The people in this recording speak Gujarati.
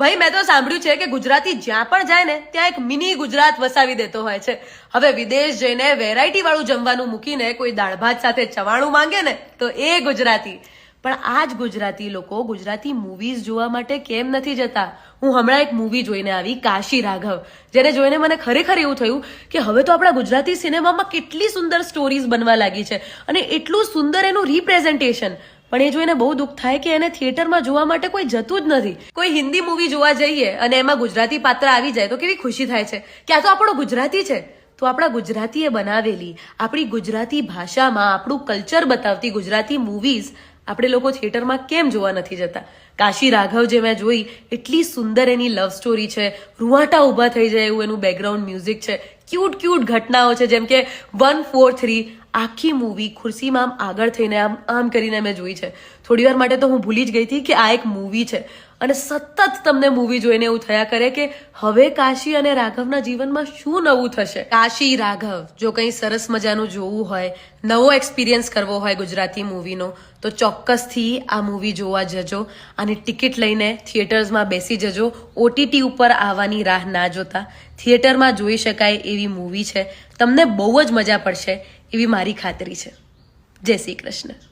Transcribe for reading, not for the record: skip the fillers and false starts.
ભાઈ મેં તો સાંભળ્યું છે કે ગુજરાતી જ્યાં પણ જાય ને ત્યાં એક મિની ગુજરાત વસાવી દેતો હોય છે. હવે વિદેશ જઈને વેરાયટી વાળું જમવાનું મૂકીને કોઈ દાળ ભાત સાથે ચવાણું માંગે ને તો એ ગુજરાતી. પણ આ જ ગુજરાતી લોકો ગુજરાતી મૂવીઝ જોવા માટે કેમ નથી જતા? હું હમણાં એક મૂવી જોઈને આવી, કાશી રાઘવ, જેને જોઈને મને ખરેખર એવું થયું કે હવે તો આપણા ગુજરાતી સિનેમામાં કેટલી સુંદર સ્ટોરીઝ બનવા લાગી છે અને એટલું સુંદર એનું રિપ્રેઝન્ટેશન. પણ એ જોઈને બહુ દુઃખ થાય કે એને થિયેટરમાં જોવા માટે કોઈ જતું જ નથી. કોઈ હિન્દી મૂવી જોવા જઈએ અને એમાં ગુજરાતી પાત્ર આવી જાય તો કેવી ખુશી થાય છે કે આ તો આપણો ગુજરાતી છે. તો આપણા ગુજરાતીએ બનાવેલી, આપણી ગુજરાતી ભાષામાં આપણું કલ્ચર બતાવતી ગુજરાતી મૂવીઝ આપણે લોકો થિયેટરમાં કેમ જોવા નથી જતા? કાશી રાઘવ જે મેં જોઈ, એટલી સુંદર એની લવ સ્ટોરી છે, રૂવાટા ઊભા થઈ જાય એવું એનું બેકગ્રાઉન્ડ મ્યુઝિક છે, ક્યુટ ક્યુટ ઘટનાઓ છે, જેમ કે 1, 4, 3. આખી મૂવી ખુરશીમાં આગળ થઈને આમ કરીને મેં જોઈ છે. થોડી વાર માટે તો હું ભૂલી જ ગઈ હતી કે આ એક મૂવી છે. અને સતત તમને મૂવી જોઈને એવું થયા કરે કે હવે કાશી અને રાઘવના જીવનમાં શું નવું થશે. કાશી રાઘવ જો કંઈ સરસ મજાનું જોવું હોય, નવો એક્સપિરિયન્સ કરવો હોય ગુજરાતી મૂવીનો, તો ચોક્કસથી આ મૂવી જોવા જજો. અને ટિકિટ લઈને થિયેટર્સમાં બેસી જજો. OTT ઉપર આવવાની રાહ ના જોતા, થિયેટરમાં જોઈ શકાય એવી મૂવી છે. તમને બહુ જ મજા પડશે એવી મારી ખાતરી છે. જય શ્રી કૃષ્ણ.